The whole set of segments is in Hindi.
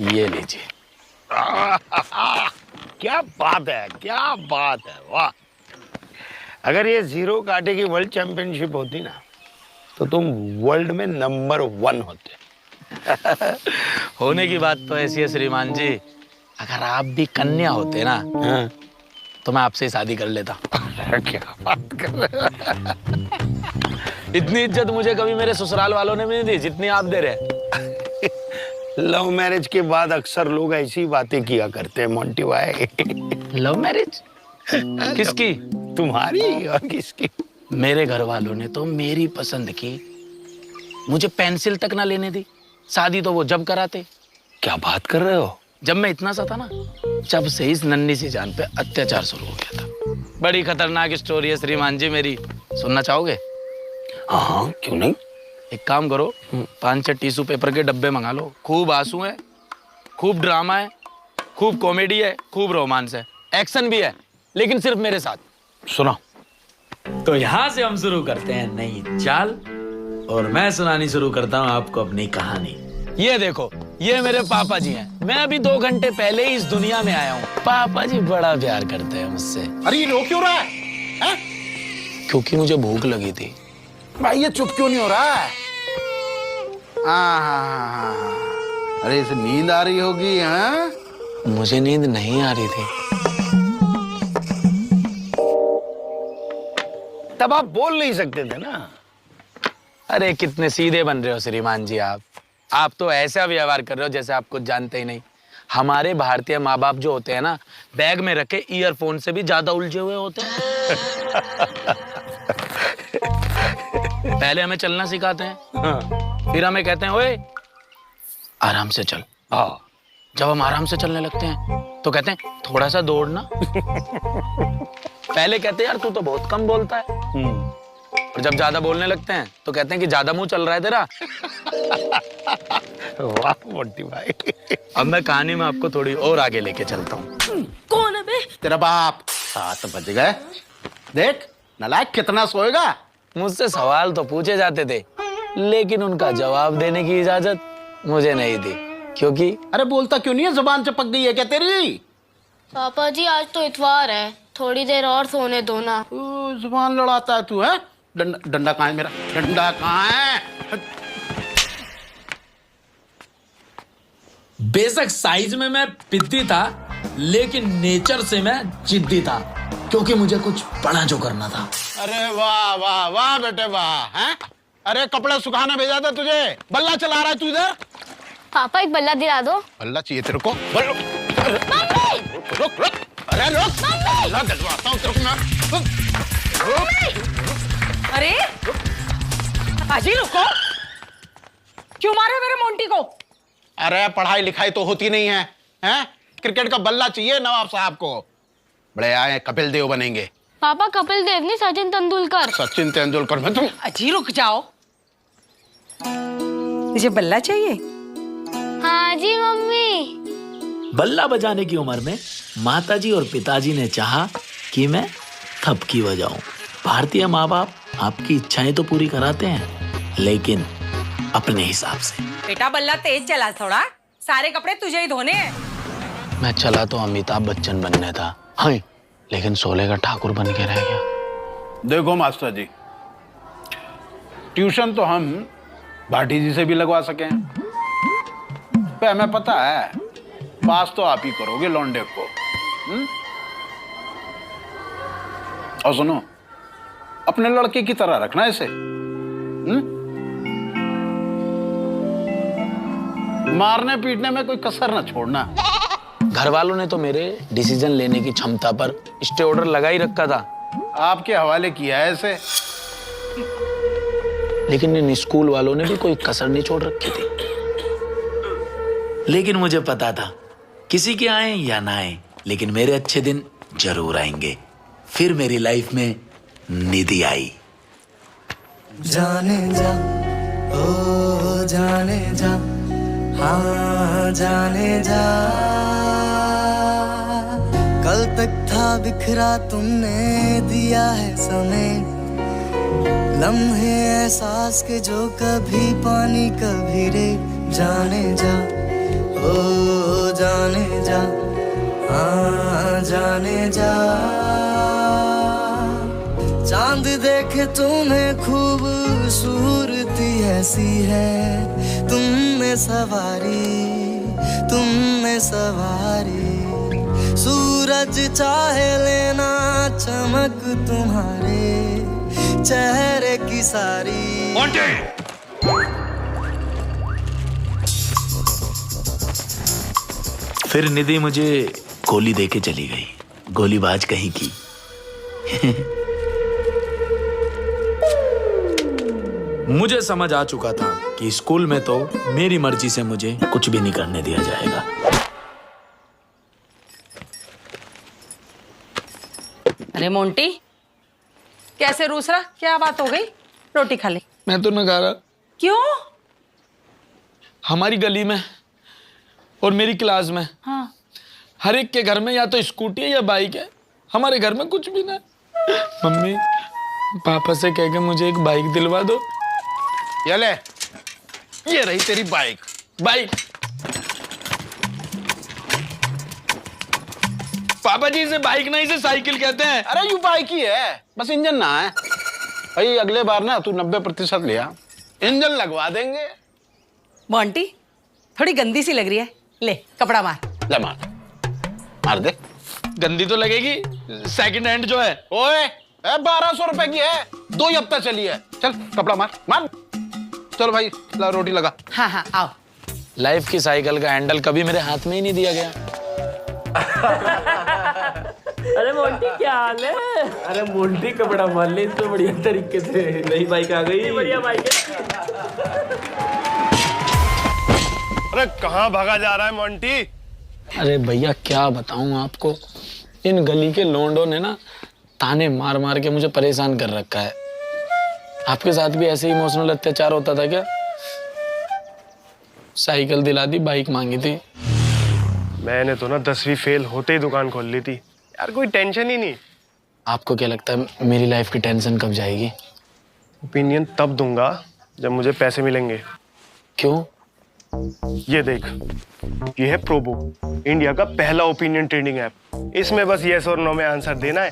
ये लीजिए। क्या बात है, क्या बात है, वाह। अगर ये जीरो कांटे की वर्ल्ड चैंपियनशिप होती ना तो तुम वर्ल्ड में नंबर 1 होते। होने की बात तो ऐसी है श्रीमान जी, अगर आप भी कन्या होते ना, हाँ। तो मैं आपसे ही शादी कर लेता। क्या बात कर रहे हो? इतनी इज्जत मुझे कभी मेरे ससुराल वालों ने भी नहीं दी जितनी आप दे रहे हैं। लव मैरिज के बाद अक्सर लोग ऐसी बातें किया करते हैं मोंटी भाई। Love marriage? किसकी? तुम्हारी और किसकी? मेरे घर वालों ने तो मेरी पसंद की मुझे पेंसिल तक ना लेने दी। शादी तो वो जब कराते। क्या बात कर रहे हो? जब मैं इतना सा था ना, जब से इस नन्ही सी जान पे अत्याचार शुरू हो गया था। बड़ी खतरनाक स्टोरी है श्रीमान जी मेरी, सुनना चाहोगे? हाँ, क्यों नहीं। एक काम करो, 5-6 टिश्यू पेपर के डब्बे मंगा लो। खूब आंसू है, खूब ड्रामा है, खूब कॉमेडी है, खूब रोमांस है, एक्शन भी है, लेकिन सिर्फ मेरे साथ। सुनो। तो यहाँ से हम शुरू करते हैं नई चाल, और मैं सुनानी शुरू करता हूँ आपको अपनी कहानी। ये देखो, ये मेरे पापा जी हैं। मैं अभी 2 घंटे पहले ही इस दुनिया में आया हूँ। पापा जी बड़ा प्यार करते हैं मुझसे। अरे ये रो क्यों रहा है? क्योंकि मुझे भूख लगी थी। भाई ये चुप क्यों नहीं हो रहा है? अरे इसे नींद आ रही होगी। हाँ, मुझे नींद नहीं आ रही थी। तब आप बोल नहीं सकते थे ना। अरे कितने सीधे बन रहे हो श्रीमान जी आप तो ऐसा व्यवहार कर रहे हो जैसे आप कुछ जानते ही नहीं। हमारे भारतीय माँ बाप जो होते हैं ना, बैग में रखे ईयरफोन से भी ज्यादा उलझे हुए होते हैं। पहले हमें चलना सिखाते हैं, फिर हमें कहते हैं ओए आराम से चल। जब हम आराम से चलने लगते हैं तो कहते हैं थोड़ा सा दौड़ना। पहले कहते हैं यार तू तो बहुत कम बोलता है, और जब ज्यादा बोलने लगते हैं तो कहते हैं कि ज्यादा मुंह चल रहा है तेरा। वाह मोंटी भाई। अब मैं कहानी में आपको थोड़ी और आगे लेके चलता हूँ। कौन है बे? तेरा बाप। 7 बज गए। देख नालायक कितना सोएगा। मुझसे सवाल तो पूछे जाते थे, लेकिन उनका जवाब देने की इजाजत मुझे नहीं दी। क्योंकि अरे बोलता क्यों नहीं है? जुबान चपक गई है क्या तेरी? पापा जी आज तो इतवार है, थोड़ी देर और सोने दो ना। जुबान लड़ाता है तू, है? डंडा कहाँ है मेरा? डंडा कहाँ है? बेशक साइज में मैं पिद्दी था, लेकिन नेचर से मैं जिद्दी था, क्योंकि मुझे कुछ बड़ा जो करना था। अरे वाह वाह वाह बेटे वाह। हैं? अरे कपड़े सुखाने भेजा था तुझे, बल्ला चला रहा है तू इधर। पापा एक बल्ला दिला दो। बल्ला चाहिए तेरे को? रुक रुक। अरे रुक। बल्ला दिलवाता हूँ तेरे को मैं। अरे अजी रुको, क्यों मारे मेरे मोंटी को? अरे पढ़ाई लिखाई तो होती नहीं है, हैं? क्रिकेट का बल्ला चाहिए नवाब साहब को। बड़े आए कपिल देव बनेंगे। पापा कपिल देव नहीं, सचिन तेंदुलकर। सचिन तेंदुलकर में तुम। अजी रुक जाओ, मुझे बल्ला चाहिए। हाँ जी मम्मी। बल्ला बजाने की उम्र में माताजी और पिताजी ने चाहा कि मैं थपकी बजाऊं। भारतीय माँ बाप आपकी इच्छाएं तो पूरी कराते हैं, लेकिन अपने हिसाब से। बेटा बल्ला तेज चला थोड़ा, सारे कपड़े तुझे ही धोने हैं। मैं चला तो अमिताभ बच्चन बनने था, हाँ, लेकिन सोले का ठाकुर बन के रह गया। देखो मास्टर जी, ट्यूशन तो हम भाटी जी से भी लगवा सके हैं, पे हमें पता है पास तो आप ही करोगे लौंडे को। और सुनो, अपने लड़के की तरह रखना इसे। मारने पीटने में कोई कसर ना छोड़ना। घर वालों ने तो मेरे डिसीजन लेने की क्षमता पर स्टे ऑर्डर लगा ही रखा था। आपके हवाले किया है इसे। लेकिन इन स्कूल वालों ने भी कोई कसर नहीं छोड़ रखी थी। लेकिन मुझे पता था किसी के आए या ना आए, लेकिन मेरे अच्छे दिन जरूर आएंगे। फिर मेरी लाइफ में निधि आई। जाने जा ओ जाने जा, हाँ जाने जा, कल तक था बिखरा तुमने दिया है समय, लम्हे एहसास के जो कभी पानी कभी रे। जाने जा ओ जाने जा, हाँ जाने जा। चांद देखे तुम्हें खूबसूरती ऐसी है, तुमने सवारी। सूरज चाहे लेना चमक तुम्हारे चेहरे की सारी। फिर निधि मुझे गोली देके चली गई, गोलीबाज कहीं की। मुझे समझ आ चुका था कि स्कूल में तो मेरी मर्जी से मुझे कुछ भी नहीं करने दिया जाएगा। अरे मोंटी, कैसे रूस रहा? क्या बात हो गई? रोटी खा ले। मैं तो न खा रहा। क्यों? हमारी गली में और मेरी क्लास में हाँ। हर एक के घर में या तो स्कूटी है या बाइक है, हमारे घर में कुछ भी ना। मम्मी पापा से कह के मुझे एक बाइक दिलवा दो। ये ले, ये रही तेरी बाइक। पापा जी इसे बाइक नहीं, इसे साइकिल कहते हैं। अरे यू बाइक ही है, बस इंजन ना है भाई। अगले बार ना तू 90% लिया, इंजन लगवा देंगे। मोंटी थोड़ी गंदी सी लग रही है, ले कपड़ा मार। ले मार दे। गंदी तो लगेगी, सेकंड हैंड जो है। ओए 1200 रुपए की है, 2 ही हफ्ता चली है। चल कपड़ा मार। चल भाई ला रोटी लगा। हाँ आओ। लाइफ की साइकिल का हैंडल कभी मेरे हाथ में ही नहीं दिया गया। अरे मोंटी क्या हाल है? अरे मोंटी कपड़ा मार ले तो बढ़िया तरीके से। नई बाइक आ गई, बढ़िया बाइक है। अरे कहाँ भागा जा रहा है मोंटी? अरे भैया क्या बताऊं आपको, इन गली के लोंडों ने ना ताने मार मार के मुझे परेशान कर रखा है। आपके साथ भी ऐसे इमोशनल अत्याचार होता था क्या? साइकिल दिला दी, बाइक मांगी थी। मैंने तो ना 10वीं फेल होते ही दुकान खोल ली थी यार, कोई टेंशन ही नहीं। आपको क्या लगता है मेरी लाइफ की टेंशन कब जाएगी? ओपिनियन तब दूंगा जब मुझे पैसे मिलेंगे। क्यों? ये देख, ये है प्रोबो, इंडिया का पहला ओपिनियन ट्रेडिंग ऐप। इसमें बस यस और नो में आंसर देना है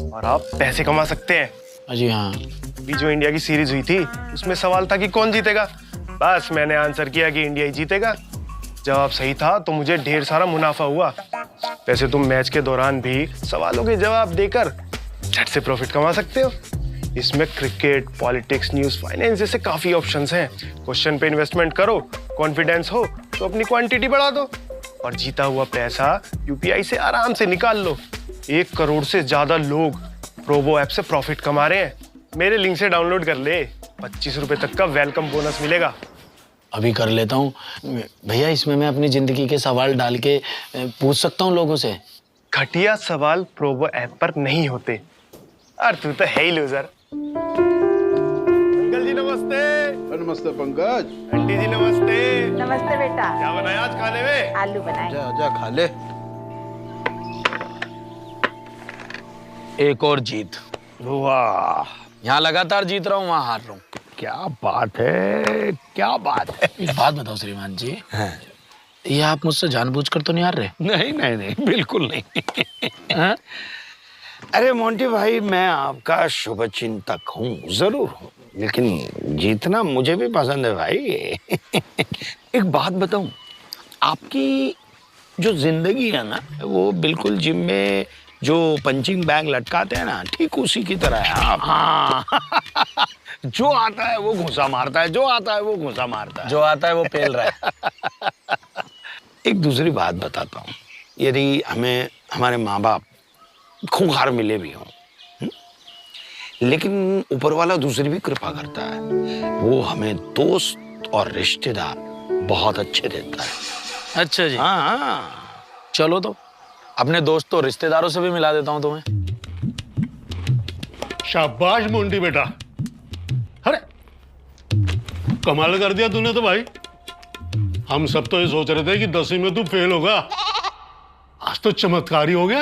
और आप पैसे कमा सकते हैं। जी हाँ। अभी जो इंडिया की सीरीज हुई थी उसमें सवाल था कि कौन जीतेगा। बस मैंने आंसर किया कि इंडिया ही जीतेगा। जवाब सही था तो मुझे ढेर सारा मुनाफा हुआ। वैसे तुम मैच के दौरान भी सवालों के जवाब देकर झट से प्रॉफिट कमा सकते हो। इसमें क्रिकेट, पॉलिटिक्स, न्यूज़, फाइनेंस जैसे काफी ऑप्शंस हैं। क्वेश्चन पे इन्वेस्टमेंट करो, कॉन्फिडेंस हो तो अपनी क्वांटिटी बढ़ा दो और जीता हुआ पैसा यूपीआई से आराम से निकाल लो। 1 करोड़ से ज्यादा लोग प्रोबो ऐप से प्रॉफिट कमा रहे हैं। मेरे लिंक से डाउनलोड कर ले, 25 रुपए तक का वेलकम बोनस मिलेगा। अभी कर लेता हूँ भैया। इसमें मैं अपनी जिंदगी के सवाल डाल के पूछ सकता हूँ लोगों से? घटिया सवाल प्रोबो ऐप पर नहीं होते। और तू तो है ही लूजर। अंकल जी नमस्ते। नमस्ते पंकज। आंटी जी नमस्ते। नमस्ते बेटा। क्या बनाया आज खाने में? आलू बनाए। जा खा ले। एक और जीत। वाह, यहाँ लगातार जीत रहा हूँ, वहाँ हार रहा हूँ। क्या बात है, क्या बात है। एक बात बताओ श्रीमान जी, ये आप मुझसे जानबूझकर तो नहीं हार रहे? नहीं नहीं नहीं, बिल्कुल नहीं। हाँ? अरे मोंटी भाई, मैं आपका शुभचिंतक हूँ, जरूर हूँ, लेकिन जीतना मुझे भी पसंद है भाई। एक बात बताऊं, आपकी जो जिंदगी है ना, वो बिल्कुल जिम में जो पंचिंग बैग लटकाते हैं ना, ठीक उसी की तरह है आप। हाँ। जो आता है वो घुसा मारता है, जो आता है वो घुसा मारता है, जो आता है वो पेल रहा है। एक दूसरी बात बताता हूँ, यदि हमें हमारे माँ बाप खूंखार मिले भी हों, लेकिन ऊपर वाला दूसरी भी कृपा करता है, वो हमें दोस्त और रिश्तेदार बहुत अच्छे देता है। अच्छा जी। हाँ, चलो तो अपने दोस्तों रिश्तेदारों से भी मिला देता हूँ तुम्हें। शाबाश मोंटी बेटा। अरे कमाल कर दिया तूने तो भाई। हम सब तो ये सोच रहे थे कि 10वीं में तू फेल होगा, आज तो चमत्कार ही हो गया।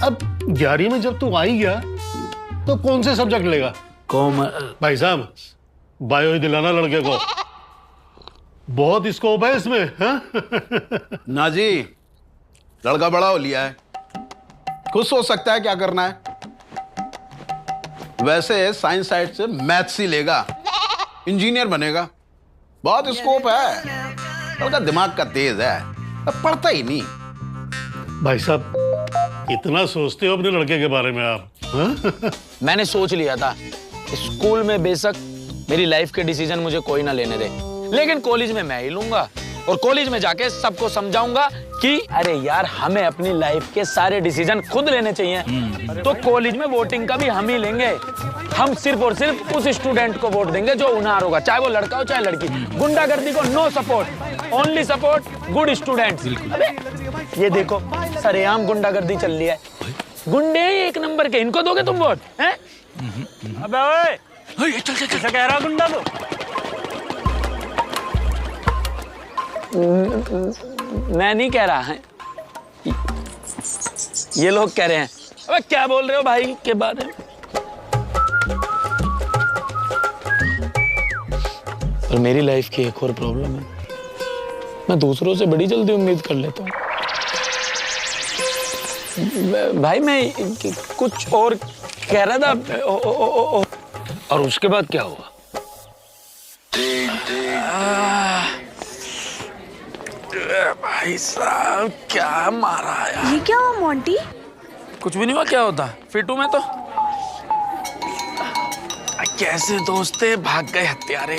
अब 11वीं में जब तू आ ही गया तो कौन से सब्जेक्ट लेगा? कॉमर्स। भाई साहब बायो ही दिलाना लड़के को। बहुत स्कोप है इसमें, हाँ? ना जी, लड़का बड़ा हो लिया है, खुद सोच सकता है क्या करना है। वैसे साइंस साइड से मैथ्स ही लेगा, इंजीनियर बनेगा, बहुत स्कोप है। लड़का दिमाग का तेज है, अब पढ़ता ही नहीं। भाई साहब, इतना सोचते हो अपने लड़के के बारे में आप, हाँ? मैंने सोच लिया था स्कूल में बेशक मेरी लाइफ के डिसीजन मुझे कोई ना लेने दे, लेकिन कॉलेज में मैं ही लूंगा और कॉलेज में जाके सबको समझाऊंगा कि अरे यार हमें अपनी लाइफ के सारे डिसीजन खुद लेने चाहिए। तो कॉलेज में वोटिंग का भी हम ही लेंगे। हम सिर्फ और सिर्फ उस स्टूडेंट को वोट देंगे जो होनहार होगा, चाहे वो लड़का हो चाहे लड़की। गुंडागर्दी को no support, only support good students. अबे ये देखो सरेआम गुंडागर्दी चल रही है, गुंडे एक नंबर के, इनको दोगे तुम वोट? हैं? अबे ओए, चल चल चल, कह रहा गुंडा तो मैं नहीं कह रहा है, ये लोग कह रहे हैं। अबे क्या बोल रहे हो भाई के बारे में? और मेरी लाइफ की एक और प्रॉब्लम है, मैं दूसरों से बड़ी जल्दी उम्मीद कर लेता हूँ। भाई मैं कुछ और कह रहा था। और उसके बाद क्या हुआ? भाई साहब क्या मारा यार। ये क्या हुआ मोंटी? कुछ भी नहीं हुआ, क्या होता, फिट हूं मैं तो। कैसे दोस्त थे, भाग गए हत्यारे।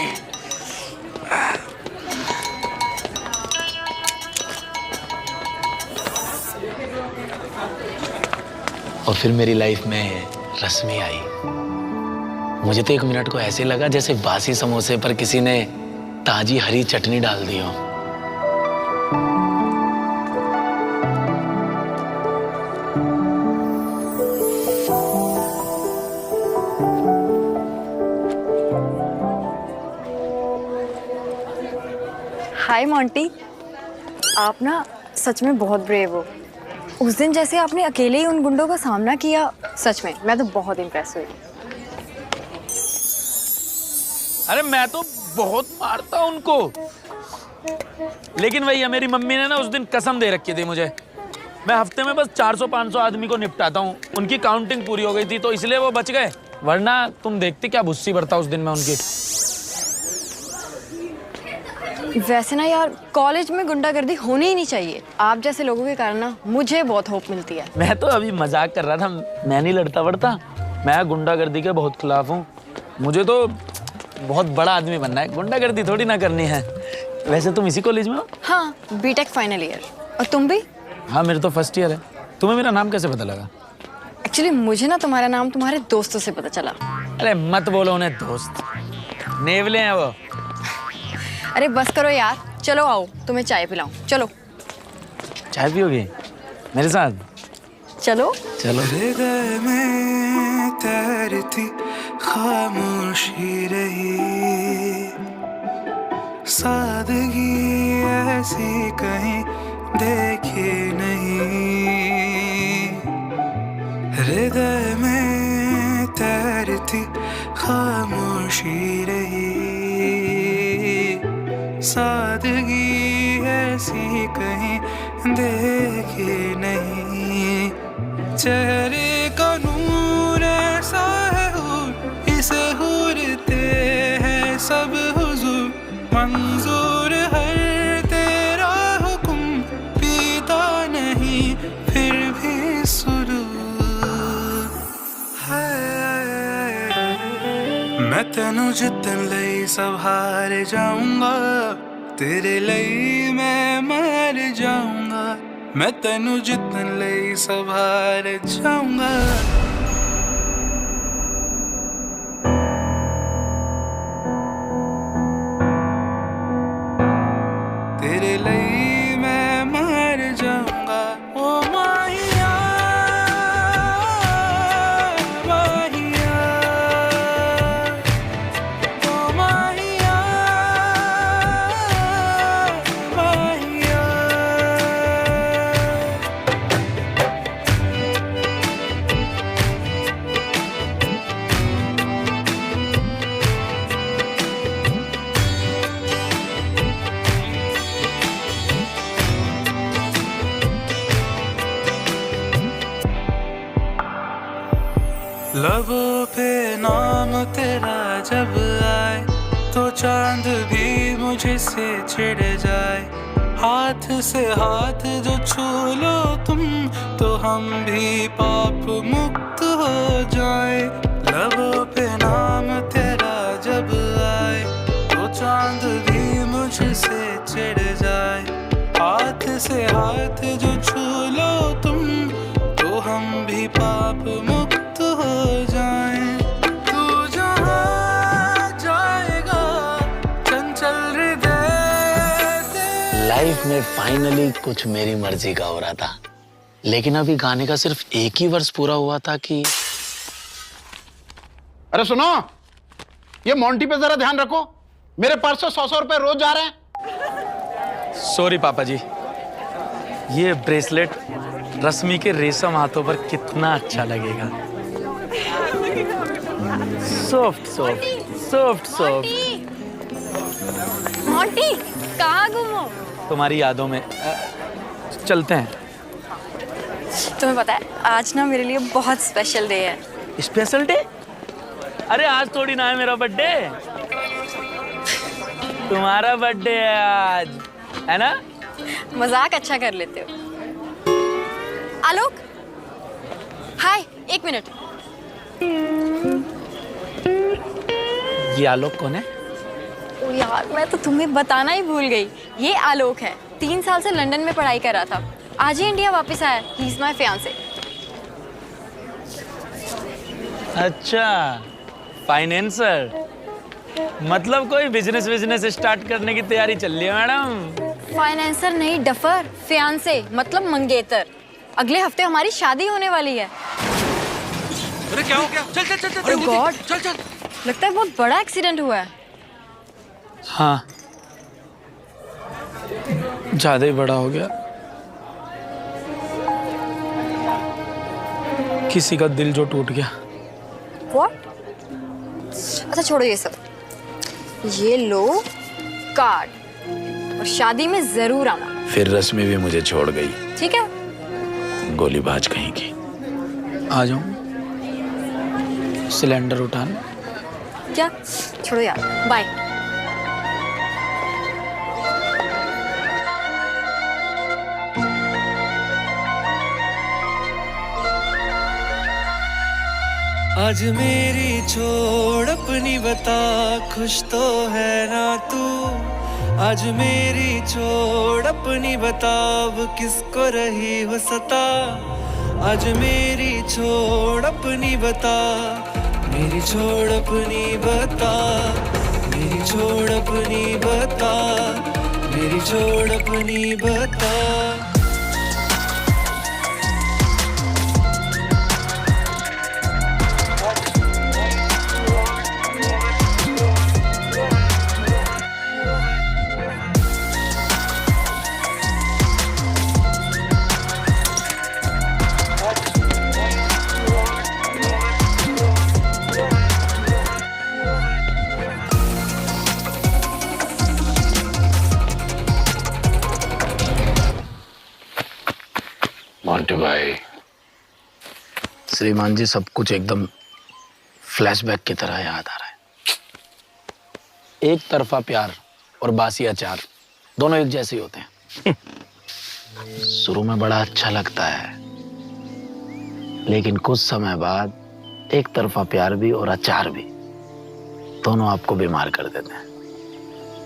और फिर मेरी लाइफ में रश्मि आई। मुझे तो एक मिनट को ऐसे लगा जैसे बासी समोसे पर किसी ने ताजी हरी चटनी डाल दी हो। हाय मोंटी, आप ना सच में बहुत ब्रेव हो। उस दिन जैसे आपने अकेले ही उन गुंडों का सामना किया, सच में मैं तो बहुत इम्प्रेस हुई। अरे मैं तो बहुत मारता उनको, लेकिन भैया मेरी मम्मी ने ना उस दिन कसम दे रखी थी मुझे, मैं हफ्ते में बस 400-500 आदमी को निपटाता हूँ। उनकी काउंटिंग पूरी हो गई थी तो इसलिए वो बच गए, वरना तुम देखती क्या भुस्सी बढ़ता उस दिन में उनकी। वैसे ना यार, कॉलेज में गुंडागर्दी होनी ही नहीं चाहिए। आप जैसे लोगों के कारण ना मुझे बहुत होप मिलती है। मैं तो अभी मजाक कर रहा था, मैं नहीं लड़ता वड़ता, मैं गुंडागर्दी के बहुत खिलाफ हूँ। मुझे तो बहुत बड़ा आदमी बनना है, गुंडागर्दी थोड़ी ना करनी है। वैसे तुम इसी कॉलेज में हो? हाँ, बीटेक फाइनल ईयर। और तुम भी? हाँ मेरे तो फर्स्ट ईयर है। तुम्हें मेरा नाम कैसे पता लगा? एक्चुअली मुझे ना तुम्हारा नाम तुम्हारे दोस्तों से पता चला। अरे मत बोलो उन्हें दोस्त, नेवले हैं वो। अरे बस करो यार, चलो आओ तुम्हें चाय पिलाऊं। चलो। चाय पियोगे मेरे साथ? चलो चलो। हृदय में तैरती खामोशी रही, सादगी ऐसी कहीं देखी नहीं। हृदय में तैरती खामोशी रही, सादगी ऐसी कहीं देखी नहीं। चेहरे का नूर ऐसा है हूर, इसे हूरते हैं सब हुजूर। मंजूर हर तेरा हुक्म, पीता नहीं फिर भी सुरूर है। मैं तेनू जितन लई सब हार जाऊंगा, तेरे लई मैं मर जाऊंगा। मैं तेनू जितन लई सब हार जाऊंगा। तेरे लई मैं मर जाऊंगा। ओ माहिया माहिया, ओ माहिया माहिया। लबों पे नाम तेरा जब आए तो चांद भी मुझसे चिढ़ जाए। हाथ से हाथ जो छू लो तुम तो हम भी पाप मुक्त हो जाए। लबों पे नाम तेरा जब आए तो चांद भी मुझसे चिढ़ जाए। हाथ से हाथ जो छू लो तुम तो हम भी पाप मुक्त हो जाएं। तू जहाँ जाएगा चंचल हृदय। लाइफ में फाइनली कुछ मेरी मर्जी का हो रहा था, लेकिन अभी गाने का सिर्फ एक ही वर्ष पूरा हुआ था कि अरे सुनो, ये मोंटी पे जरा ध्यान रखो। मेरे पर्स से 100 रुपए रोज जा रहे हैं। सॉरी पापा जी, ये ब्रेसलेट रश्मि के रेशम हाथों पर कितना अच्छा लगेगा। Soft soft soft soft. Monty कहाँ गुम हो? तुम्हारी यादों में चलते हैं। तुम्हें पता है आज ना मेरे लिए बहुत स्पेशल डे है। Special day? अरे आज थोड़ी ना है मेरा बर्थडे, तुम्हारा बर्थडे है आज, है ना? मजाक अच्छा कर लेते हो। आलोक, हाय, एक मिनट। ये आलोक कौन है? ओ यार, मैं तो तुम्हें बताना ही भूल गई। ये आलोक है, 3 साल से लंदन में पढ़ाई कर रहा था, आज ही इंडिया वापस आया। He is my fiance. अच्छा, फाइनेंसर, मतलब कोई बिजनेस स्टार्ट करने की तैयारी चल रही है मैडम? फाइनेंसर नहीं डफर, फियांसे मतलब मंगेतर। अगले हफ्ते हमारी शादी होने वाली है। अरे क्या हो गया? चल चल चल चल गॉड, चल चल। लगता है बहुत बड़ा एक्सीडेंट हुआ है। हाँ, ज्यादा ही बड़ा हो गया। किसी का दिल जो टूट गया। What? अच्छा छोड़ो ये सब, ये लो कार्ड और शादी में जरूर आना। फिर रश्मि भी मुझे छोड़ गई। ठीक है? गोलीबाज कहीं की। आ जाऊं सिलेंडर उठाने? क्या? छोड़ो यार, बाय। आज मेरी छोड़ अपनी बता, खुश तो है ना तू? आज मेरी छोड़ अपनी बता, अब किसको रही हो सता? आज मेरी छोड़ अपनी बता, मेरी छोड़ अपनी बता, मेरी छोड़ अपनी बता, मेरी छोड़ अपनी बता। मोंटी भाई, श्रीमान जी, सब कुछ एकदम फ्लैशबैक की तरह याद आ रहा है। एक तरफा प्यार और बासी अचार दोनों एक जैसे ही होते हैं। शुरू में बड़ा अच्छा लगता है, लेकिन कुछ समय बाद एक तरफा प्यार भी और अचार भी दोनों आपको बीमार कर देते हैं।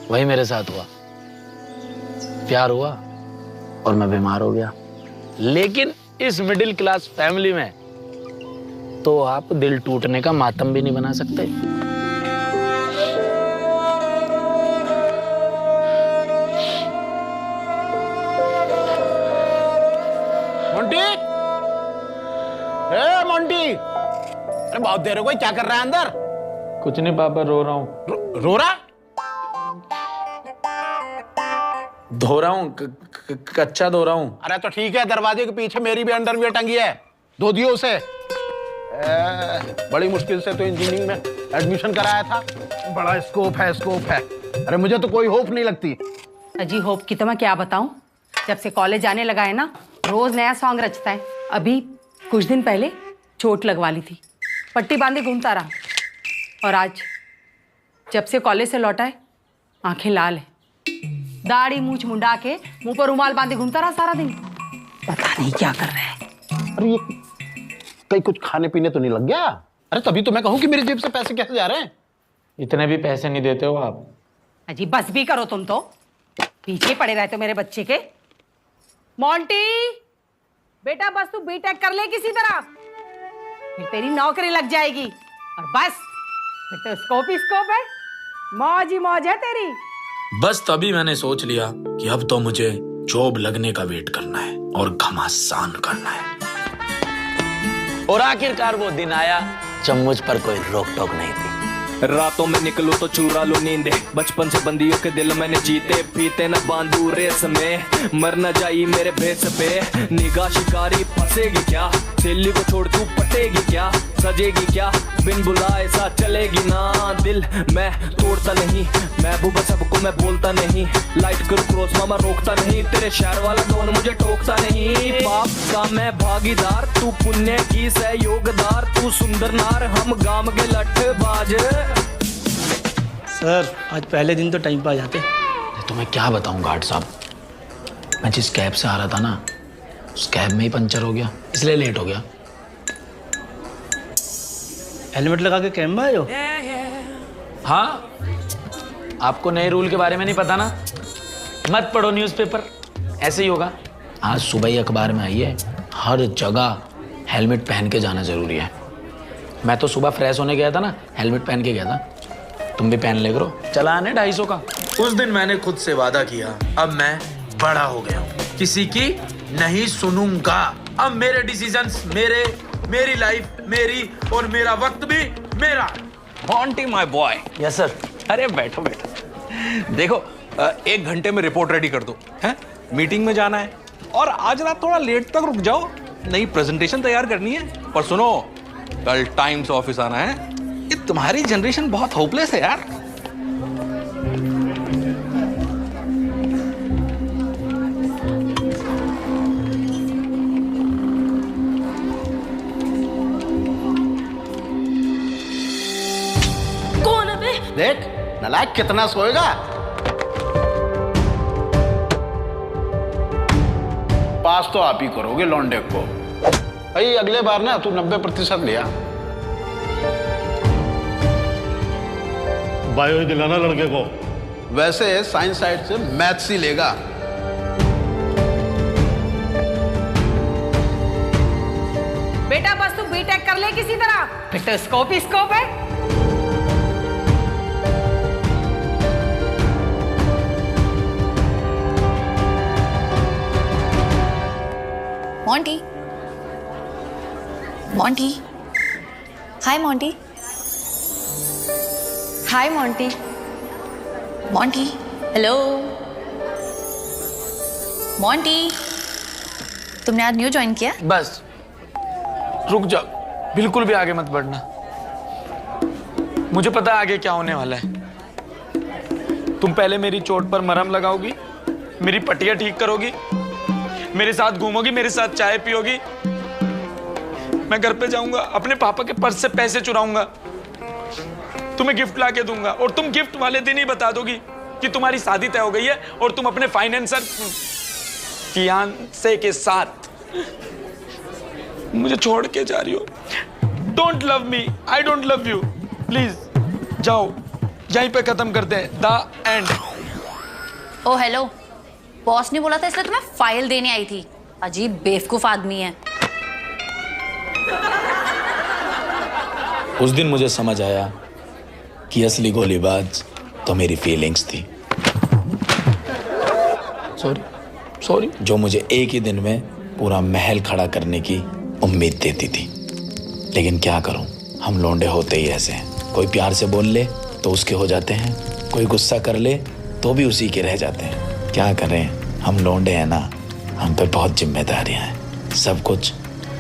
वही मेरे साथ हुआ, प्यार हुआ और मैं बीमार हो गया। लेकिन इस मिडिल क्लास फैमिली में तो आप दिल टूटने का मातम भी नहीं बना सकते। मोंटी, ए मोंटी, अरे बहुत देर हो गई, क्या कर रहा है अंदर? कुछ नहीं पापा, रो रहा हूँ। रो रहा? धो रहा हूँ, कच्चा धो रहा हूँ। अरे तो ठीक है, दरवाजे के पीछे मेरी भी अंडरवियर टंगी है, धो दियो उसे। बड़ी मुश्किल से तो इंजीनियरिंग में एडमिशन कराया था, बड़ा स्कोप है, स्कोप है। अरे मुझे तो कोई होप नहीं लगती। अजी होप की तो मैं क्या बताऊं, जब से कॉलेज आने लगा है ना, रोज नया सॉन्ग रचता है। अभी कुछ दिन पहले चोट लगवा ली थी, पट्टी बांधे घूमता रहा, और आज जब से कॉलेज से लौटा है आंखें लाल है, दाढ़ी मूछ मुंडा के मुंह पर रुमाल बांधे घूमता रहा सारा दिन। पता नहीं क्या कर रहा है। अरे ये कहीं कुछ खाने पीने तो नहीं लग गया? अरे तभी तो मैं कहूँ कि मेरी जेब से पैसे कैसे जा रहे हैं। इतने भी पैसे नहीं देते हो आप। अजी बस भी करो, तुम तो पीछे पड़े रहते हो मेरे बच्चे के। मोंटी बेटा बस तू बीटेक कर ले किसी तरह, फिर तेरी नौकरी लग जाएगी। और बस फिर तो स्कोप ही स्कोप है, मौज ही मौज है तेरी। बस तभी मैंने सोच लिया कि अब तो मुझे जॉब लगने का वेट करना है और घमासान करना है। और आखिरकार वो दिन आया जब मुझ पर कोई रोक टोक नहीं थी। रातों में निकलूं तो चुरा लो नींदे, बचपन से बंदियों के दिल मैंने जीते, पीते न बांधू रेस में, मर न जाई मेरे भेस पे। निगाह शिकारी फंसेगी क्या, दिल्ली को छोड़ तू पटेगी क्या, सजेगी क्या बिन बुलाए सा चलेगी ना। दिल मैं तोड़ता नहीं, महबूबा सबको मैं बोलता नहीं, लाइट करो क्रॉस मामा रोकता नहीं, तेरे शहर वाला कौन मुझे टोकता नहीं। पाप का मैं भागीदार, तू पुण्य की सहयोगदार, तू सुंदर नार हम गांव के लट्ठबाज। सर आज पहले दिन तो टाइम पर आ जाते। तो मैं क्या बताऊं गार्ड साहब, मैं जिस कैब से आ रहा था ना उस कैब में ही पंचर हो गया, इसलिए लेट हो गया। हेलमेट लगा के कैब में आए हो? हाँ, आपको नए रूल के बारे में नहीं पता ना, मत पढ़ो न्यूज़पेपर, ऐसे ही होगा। आज सुबह ही अखबार में आई है, हर जगह हेलमेट पहन के जाना जरूरी है। मैं तो सुबह फ्रेश होने गया था ना, हेलमेट पहन के गया था, तुम भी पहन ले करो। चलान है 250 का। उस दिन मैंने खुद से वादा किया, अब मैं बड़ा हो गया हूँ, किसी की नहीं सुनूंगा। अब मेरे डिसीजंस मेरे, मेरी लाइफ मेरी, और मेरा वक्त भी मेरा। Monty my boy. Yes sir. अरे बैठो बैठो। देखो 1 घंटे में रिपोर्ट रेडी कर दो, हैं? मीटिंग में जाना है, और आज रात थोड़ा लेट तक रुक जाओ, नई प्रेजेंटेशन तैयार करनी है। और सुनो, कल टाइम से ऑफिस आना है। ये तुम्हारी जनरेशन बहुत होपलेस है यार। कौन है बे? देख नालायक कितना सोएगा। पास तो आप ही करोगे लौंडे को। भाई अगले बार ना तू 90% लिया। बायो ही दिलाना लड़के को। वैसे साइंस साइड से मैथ्स ही लेगा। बेटा बस तू बीटेक कर ले किसी तरह, फिर तो स्कोप ही स्कोप है। मोंटी, मोंटी, हाय मोंटी, हाय मोंटी, मोंटी, हेलो मोंटी, तुमने आज न्यू ज्वाइन किया? बस रुक जाओ, बिल्कुल भी आगे मत बढ़ना, मुझे पता है आगे क्या होने वाला है। तुम पहले मेरी चोट पर मरहम लगाओगी, मेरी पट्टियां ठीक करोगी, मेरे साथ घूमोगी, मेरे साथ चाय पियोगी। मैं घर पे जाऊंगा, अपने पापा के पर्स से पैसे चुराऊंगा, तुम्हें गिफ्ट ला के दूंगा, और तुम गिफ्ट वाले दिन ही बता दोगी कि तुम्हारी शादी तय हो गई है और तुम अपने फाइनेंसर फियांसे के साथ मुझे छोड़ के जा रही हो। Don't love me, I don't love you, please जाओ, यहीं पे खत्म करते हैं, the end. Oh hello, boss ने बोला था इसलिए तुम्हें फाइल देने आई थी। अजीब बेवकूफ आदमी है। उस दिन मुझे समझ आया कि असली गोलीबाज तो मेरी फीलिंग्स थी। सॉरी सॉरी, जो मुझे एक ही दिन में पूरा महल खड़ा करने की उम्मीद देती थी। लेकिन क्या करूं, हम लौंडे होते ही ऐसे हैं, कोई प्यार से बोल ले तो उसके हो जाते हैं, कोई गुस्सा कर ले तो भी उसी के रह जाते हैं। क्या करें, हम लौंडे हैं ना, हम पे बहुत जिम्मेदारियां हैं, सब कुछ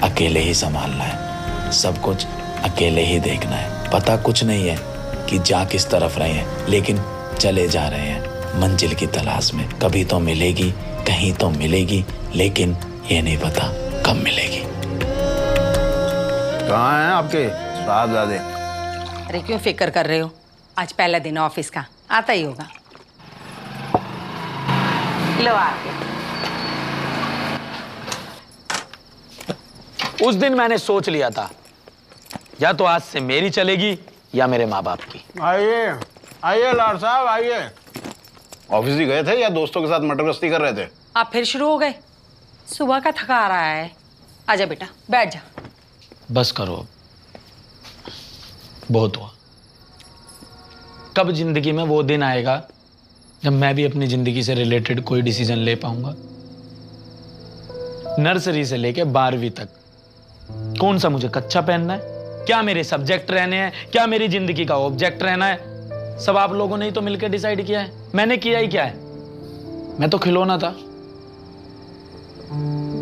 अकेले ही संभालना है, सब कुछ अकेले ही देखना है। पता कुछ नहीं है कि जा किस तरफ रहे हैं, लेकिन चले जा रहे हैं मंजिल की तलाश में। कभी तो मिलेगी, कहीं तो मिलेगी, लेकिन ये नहीं पता कब मिलेगी। कहाँ हैं आपके साहबजादे। अरे क्यों फिक्र कर रहे हो? आज पहला दिन ऑफिस का, आता ही होगा। लो आ गया। उस दिन मैंने सोच लिया था, या तो आज से मेरी चलेगी या मेरे माँ बाप की। आइए आइए लाड साहब आइए। ऑफिस ही गए थे या दोस्तों के साथ मटर गश्ती कर रहे थे? आप फिर शुरू हो गए? सुबह का थका आ रहा है। आजा बेटा, बैठ जा। बस करो अब, बहुत हुआ। कब जिंदगी में वो दिन आएगा जब मैं भी अपनी जिंदगी से रिलेटेड कोई डिसीजन ले पाऊंगा? नर्सरी से लेके 12वीं तक कौन सा मुझे कच्चा पहनना है, क्या मेरे सब्जेक्ट रहने हैं, क्या मेरी जिंदगी का ऑब्जेक्ट रहना है, सब आप लोगों ने ही तो मिलकर डिसाइड किया है। मैंने किया ही क्या है? मैं तो खिलौना था,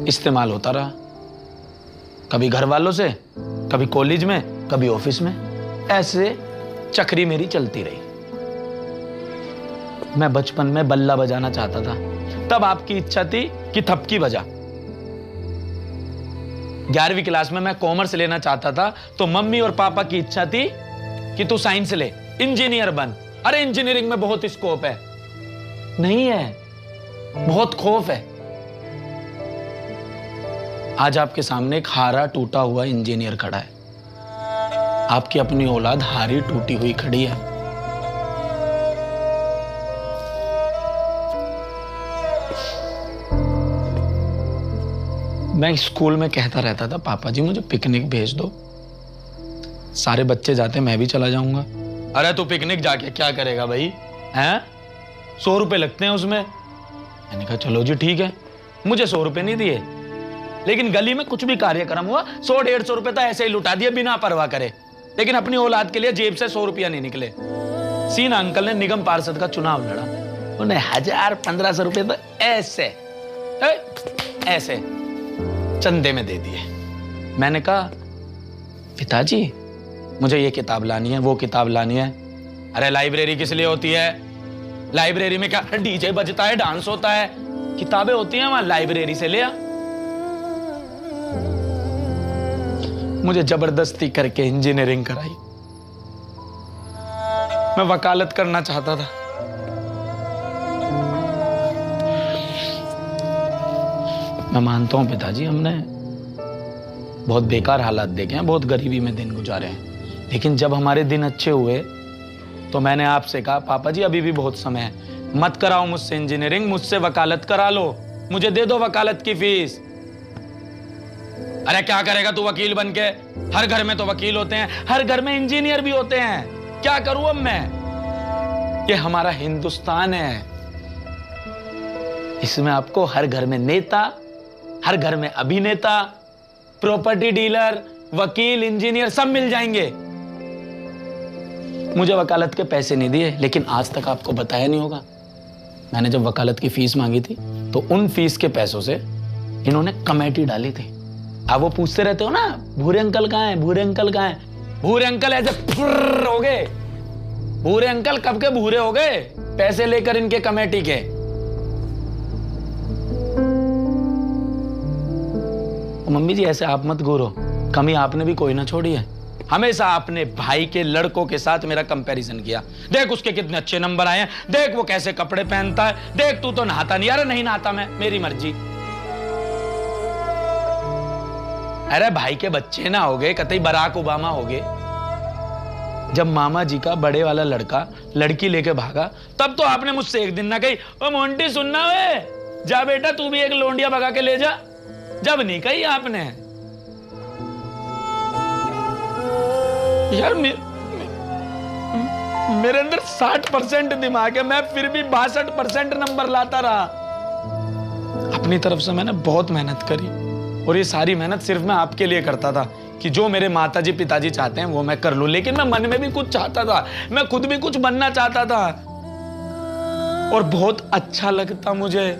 इस्तेमाल होता रहा, कभी घर वालों से, कभी कॉलेज में, कभी ऑफिस में। ऐसे चक्री मेरी चलती रही। मैं बचपन में बल्ला बजाना चाहता था, तब आपकी इच्छा थी कि थपकी बजा। 11वीं क्लास में मैं कॉमर्स लेना चाहता था, तो मम्मी और पापा की इच्छा थी कि तू साइंस ले, इंजीनियर बन। अरे इंजीनियरिंग में बहुत स्कोप है। नहीं है, बहुत खौफ है। आज आपके सामने एक हारा टूटा हुआ इंजीनियर खड़ा है। आपकी अपनी औलाद हारी टूटी हुई खड़ी है। मैं स्कूल में कहता रहता था, पापा जी मुझे पिकनिक भेज दो। सारे बच्चे जाते, मैं भी चला जाऊंगा। अरे तू पिकनिक जाके क्या करेगा भाई? हैं? 100 रुपए लगते हैं उसमें। मैंने कहा चलो जी ठीक है। मुझे 100 रुपए नहीं दिए, लेकिन गली में कुछ भी कार्यक्रम हुआ 100-150 रुपए तो ऐसे ही लुटा दिए बिना परवाह करे। लेकिन अपनी औलाद के लिए जेब से 100 रुपया नहीं निकले। सीन अंकल ने निगम पार्षद का चुनाव लड़ा, उन्हें 1000-1500 रुपए तो ऐसे चंदे में दे दिए। मैंने कहा पिताजी मुझे ये किताब लानी है, वो किताब लानी है। अरे लाइब्रेरी किस लिए होती है? लाइब्रेरी में क्या डीजे बजता है, डांस होता है? किताबें होती हैं वहां, लाइब्रेरी से ले आ। मुझे जबरदस्ती करके इंजीनियरिंग कराई। मैं वकालत करना चाहता था। मैं मानता हूं पिताजी, हमने बहुत बेकार हालात देखे हैं, बहुत गरीबी में दिन गुजारे हैं, लेकिन जब हमारे दिन अच्छे हुए तो मैंने आपसे कहा पापा जी अभी भी बहुत समय है, मत कराओ मुझसे इंजीनियरिंग, मुझसे वकालत करा लो, मुझे दे दो वकालत की फीस। अरे क्या करेगा तू वकील बनके? हर घर में तो वकील होते हैं, हर घर में इंजीनियर भी होते हैं। क्या करूं अब मैं? ये हमारा हिंदुस्तान है, इसमें आपको हर घर में नेता, हर घर में अभिनेता, प्रॉपर्टी डीलर, वकील, इंजीनियर सब मिल जाएंगे। मुझे वकालत के पैसे नहीं दिए, लेकिन आज तक आपको बताया नहीं होगा, मैंने जब वकालत की फीस मांगी थी तो उन फीस के पैसों से इन्होंने कमेटी डाली थी। आप वो पूछते रहते हो ना, भूरे अंकल कहाँ हैं, भूरे अंकल कहाँ हैं? भूरे अंकल ऐसे फुर्र हो गए। भूरे अंकल कब के भूरे हो गए? पैसे लेकर इनके कमेटी के। मम्मी जी ऐसे आप मत घूरो, कमी आपने भी कोई ना छोड़ी है। हमेशा आपने भाई के लड़कों के साथ मेरा कंपैरिजन किया। देख उसके कितने अच्छे नंबर आए हैं, देख वो कैसे कपड़े पहनता है, देख तू तो नहाता नहीं। अरे नहीं नहाता मैं, मेरी मर्जी। अरे भाई के बच्चे ना हो गए, कतई बराक ओबामा हो गए। जब मामा जी का बड़े वाला लड़का लड़की लेके भागा, तब तो आपने मुझसे एक दिन ना कही ओ मोंटी सुनना वे, जा बेटा तू भी एक लोंडिया भगा के ले जा। जब नहीं कही आपने। यार मेरे अंदर 60% दिमाग है, मैं फिर भी 62% नंबर लाता रहा। अपनी तरफ से मैंने बहुत मेहनत करी, और ये सारी मेहनत सिर्फ मैं आपके लिए करता था कि जो मेरे माताजी पिताजी चाहते हैं वो मैं कर लूं। लेकिन मैं मन में भी कुछ चाहता था, मैं खुद भी कुछ बनना चाहता था, और बहुत अच्छा लगता मुझे।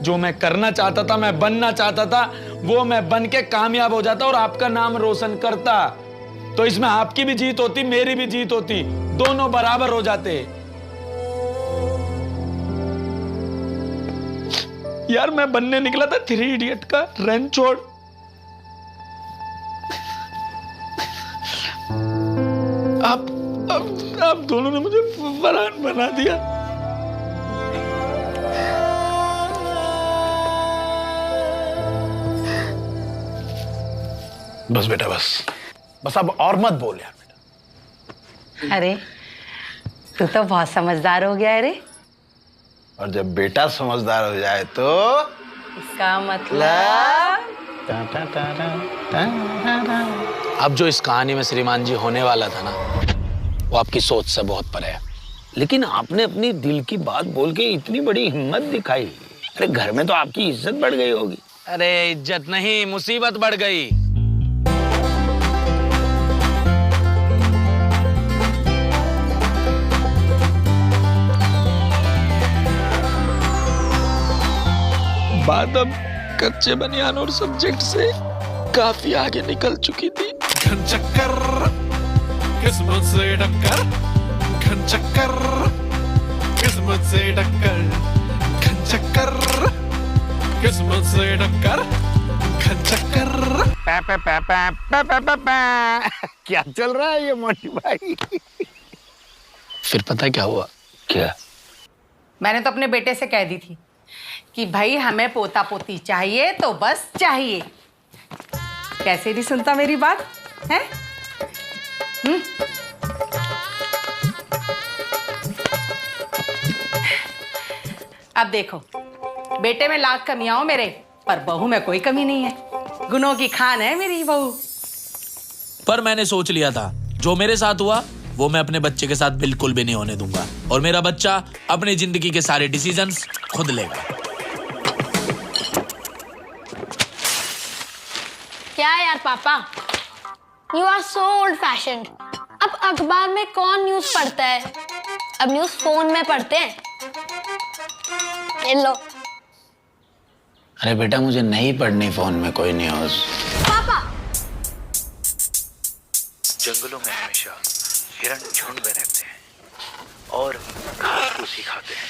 जो मैं करना चाहता था, मैं बनना चाहता था, वो मैं बन के कामयाब हो जाता और आपका नाम रोशन करता। तो इसमें आपकी भी जीत होती, मेरी भी जीत होती, दोनों बराबर हो जाते। यार मैं बनने निकला था 3 इडियट का रणछोड़। दोनों ने मुझे फरहान बना दिया। बस बेटा बस, बस अब और मत बोल यार बेटा। अरे तू तो बहुत समझदार हो गया है रे। और जब बेटा समझदार हो जाए तो इसका मतलब अब जो इस कहानी में श्रीमान जी होने वाला था ना, वो आपकी सोच से बहुत परे है। लेकिन आपने अपनी दिल की बात बोल के इतनी बड़ी हिम्मत दिखाई। अरे घर में तो आपकी इज्जत बढ़ गई होगी। अरे इज्जत नहीं, मुसीबत बढ़ गई। बात अब कच्चे बनियान और सब्जेक्ट से काफी आगे निकल चुकी थी। घन चक्कर किस्मत से टक्कर, घन चक्कर किस्मत से टक्कर, घन चक्कर किस्मत से टक्कर, घन चक्कर। क्या चल रहा है ये मोटी भाई? फिर पता क्या हुआ? क्या? मैंने तो अपने बेटे से कह दी थी कि भाई हमें पोता पोती चाहिए तो बस चाहिए। कैसे नहीं सुनता मेरी बात है? अब देखो, बेटे में लाख कमियां हो मेरे, पर बहू में कोई कमी नहीं है। गुणों की खान है मेरी बहू। पर मैंने सोच लिया था जो मेरे साथ हुआ वो मैं अपने बच्चे के साथ बिल्कुल भी नहीं होने दूंगा, और मेरा बच्चा अपनी जिंदगी के सारे डिसीजंस खुद लेगा। क्या है यार पापा, you are so old fashioned. अब अखबार में कौन न्यूज पढ़ता है, अब न्यूज फोन में पढ़ते हैं। ये लो। अरे बेटा मुझे नहीं पढ़नी फोन में कोई न्यूज। पापा जंगलों में हमेशा हिरण झुंड में रहते हैं और घास फूसी खाते हैं,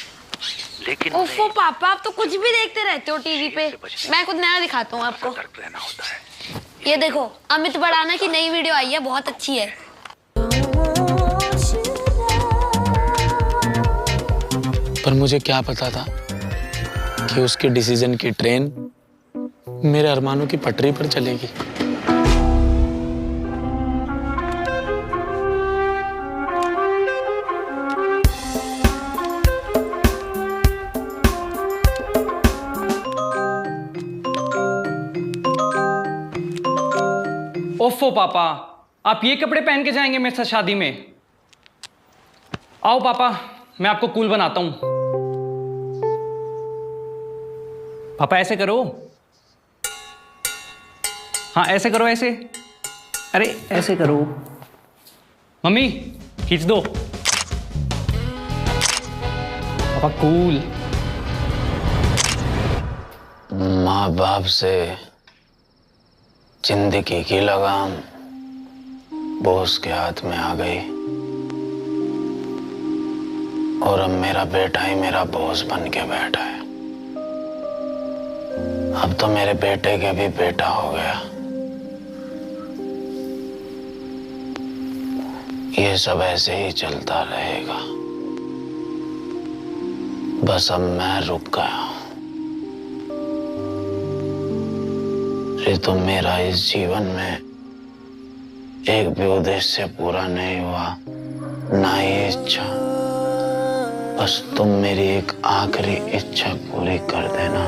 लेकिन ओफो पापा, आप तो कुछ भी देखते रहते हो टीवी पे। मैं कुछ नया दिखाता हूँ आपको। सतर्क रहना होता है। ये देखो, अमित बड़ाना की नई वीडियो आई है, बहुत अच्छी है। पर मुझे क्या पता था कि उसके डिसीजन की ट्रेन मेरे अरमानों की पटरी पर चलेगी। ओफो पापा, आप ये कपड़े पहन के जाएंगे मेरे साथ शादी में? आओ पापा, मैं आपको कूल बनाता हूं। पापा ऐसे करो, हाँ ऐसे करो, ऐसे। अरे ऐसे करो। मम्मी खींच दो। पापा कूल। माँ बाप से जिंदगी की लगाम बॉस के हाथ में आ गई, और अब मेरा बेटा ही मेरा बॉस बन के बैठा है। अब तो मेरे बेटे के भी बेटा हो गया। ये सब ऐसे ही चलता रहेगा। बस अब मैं रुक गया हूं। ये तो मेरा इस जीवन में एक भी उद्देश्य पूरा नहीं हुआ, ना ही इच्छा। बस तुम मेरी एक आखिरी इच्छा पूरी कर देना।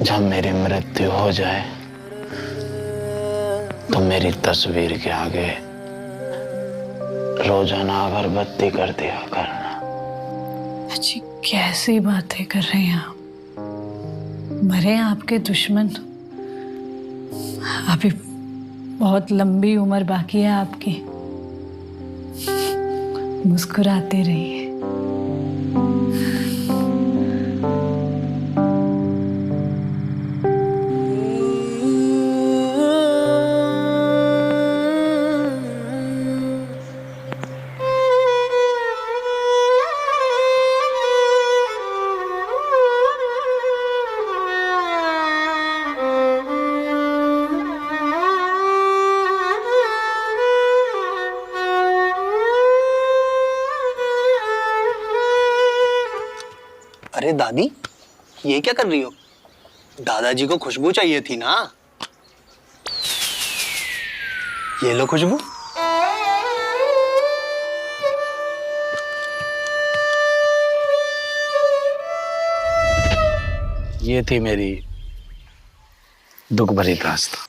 जब मेरी मृत्यु हो जाए तो मेरी तस्वीर के आगे रोजाना अगरबत्ती कर दिया करना। अच्छी कैसी बातें कर रहे हैं आप? मरे आपके दुश्मन, अभी बहुत लंबी उम्र बाकी है आपकी। मुस्कुराते रहिए। अरे दादी, ये क्या कर रही हो? दादाजी को खुशबू चाहिए थी ना। ये लो खुशबू। ये थी मेरी दुख भरी दास्तां।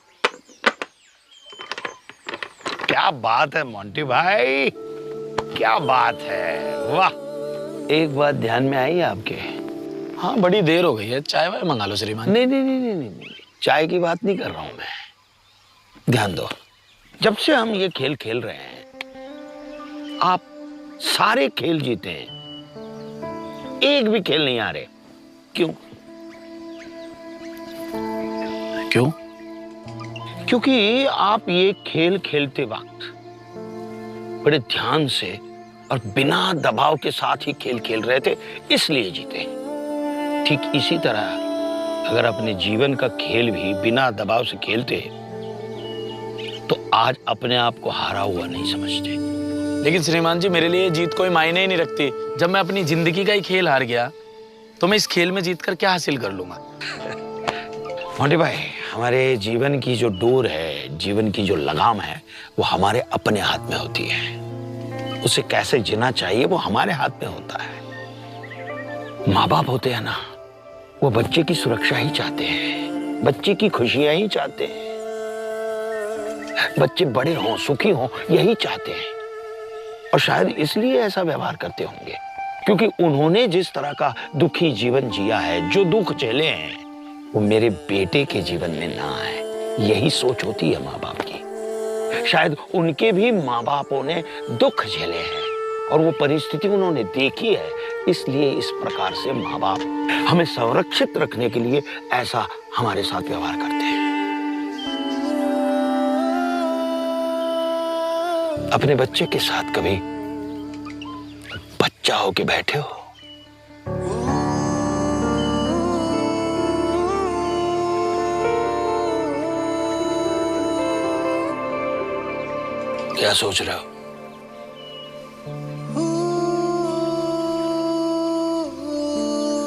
क्या बात है मोंटी भाई, क्या बात है, वाह। एक बात ध्यान में आई आपके? हाँ, बड़ी देर हो गई है, चाय वाय मंगा लो श्रीमान। नहीं नहीं नहीं नहीं नहीं, चाय की बात नहीं कर रहा हूं मैं। ध्यान दो, जब से हम ये खेल खेल रहे हैं, आप सारे खेल जीते हैं, एक भी खेल नहीं आ रहे। क्यों? क्यों? क्योंकि आप ये खेल खेलते वक्त बड़े ध्यान से और बिना दबाव के साथ ही खेल खेल रहे थे, इसलिए जीते। ठीक इसी तरह अगर अपने जीवन का खेल भी बिना दबाव से खेलते तो आज अपने आप को हारा हुआ नहीं समझते। लेकिन श्रीमान जी, मेरे लिए जीत कोई मायने ही नहीं रखती। जब मैं अपनी जिंदगी का ही खेल हार गया तो मैं इस खेल में जीतकर क्या हासिल कर लूंगा? मोंटी भाई, हमारे जीवन की जो डोर है, जीवन की जो लगाम है, वो हमारे अपने हाथ में होती है। उसे कैसे जीना चाहिए वो हमारे हाथ में होता है। माँ बाप होते हैं ना, वो बच्चे की सुरक्षा ही चाहते हैं, बच्चे की खुशियां ही चाहते हैं, बच्चे बड़े हों, सुखी हों, यही चाहते हैं। और शायद इसलिए ऐसा व्यवहार करते होंगे क्योंकि उन्होंने जिस तरह का दुखी जीवन जिया है, जो दुख झेले हैं, वो मेरे बेटे के जीवन में ना आए, यही सोच होती है माँ बाप की। शायद उनके भी माँ बापों ने दुख झेले हैं और वो परिस्थिति उन्होंने देखी है, इसलिए इस प्रकार से माँ बाप हमें संरक्षित रखने के लिए ऐसा हमारे साथ व्यवहार करते हैं। अपने बच्चे के साथ कभी बच्चा होके बैठे हो? क्या सोच रहे हो?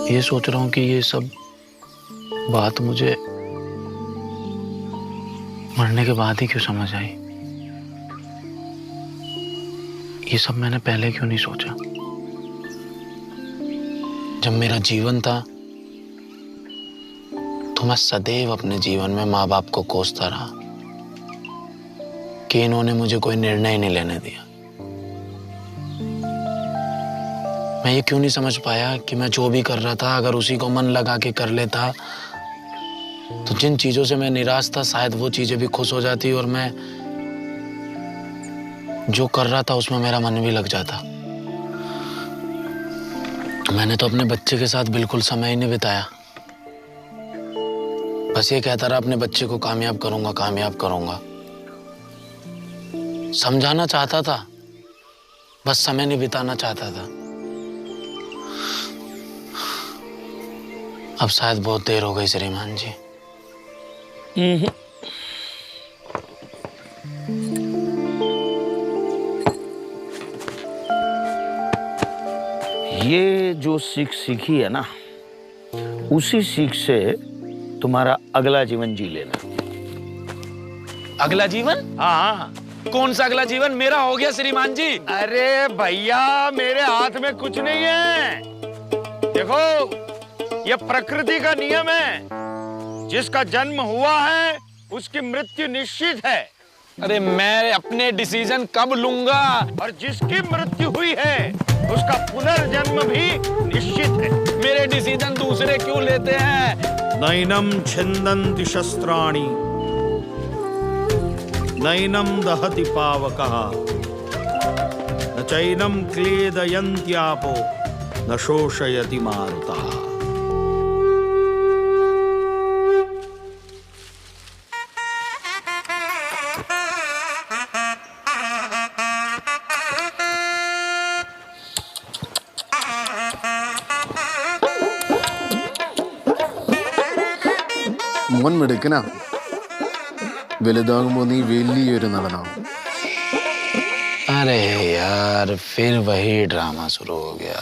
ये सोच रहा हूं कि ये सब बात मुझे मरने के बाद ही क्यों समझ आई। ये सब मैंने पहले क्यों नहीं सोचा। जब मेरा जीवन था तो मैं सदैव अपने जीवन में माँ बाप को कोसता रहा कि इन्होंने मुझे कोई निर्णय नहीं लेने दिया। मैं ये क्यों नहीं समझ पाया कि मैं जो भी कर रहा था, अगर उसी को मन लगा के कर लेता तो जिन चीजों से मैं निराश था, शायद वो चीजें भी खुश हो जाती और मैं जो कर रहा था उसमें मेरा मन भी लग जाता। मैंने तो अपने बच्चे के साथ बिल्कुल समय ही नहीं बिताया। बस ये कहता रहा अपने बच्चे को कामयाब करूंगा, कामयाब करूंगा। समझाना चाहता था, बस समय नहीं बिताना चाहता था। अब शायद बहुत देर हो गई श्रीमान जी। ये जो सीख सीखी है ना, उसी सीख से तुम्हारा अगला जीवन जी लेना। अगला जीवन? हाँ। कौन सा अगला जीवन? मेरा हो गया श्रीमान जी। अरे भैया, मेरे हाथ में कुछ नहीं है। देखो, ये प्रकृति का नियम है। जिसका जन्म हुआ है उसकी मृत्यु निश्चित है। अरे मैं अपने डिसीजन कब लूंगा? और जिसकी मृत्यु हुई है उसका पुनर्जन्म भी निश्चित है। मेरे डिसीजन दूसरे क्यों लेते हैं? नैनम छिन्दन्ति शस्त्राणि नैनम दहति पावकः न चैनम क्लेदयन्त्यापो न शोषयति मारुतः। മോൻ മിടുക്കനാ. വലുതാകുമ്പോ നീ വലിയൊരു നടനാവും. अरे यार, फिर वही ड्रामा शुरू हो गया।